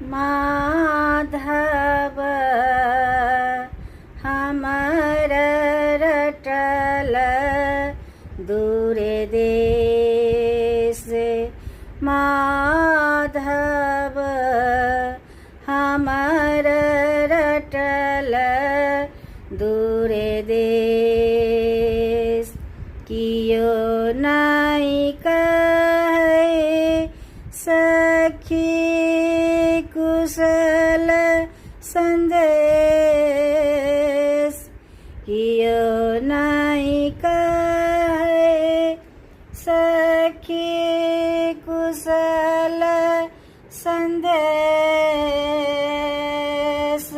माधव हमर रटल दूरे देश। माधव हमर रटल दूरे देश। कियो नहीं कहे सखी कुशल संदेश। कियो नहीं कहे सखी कुशल संदेश।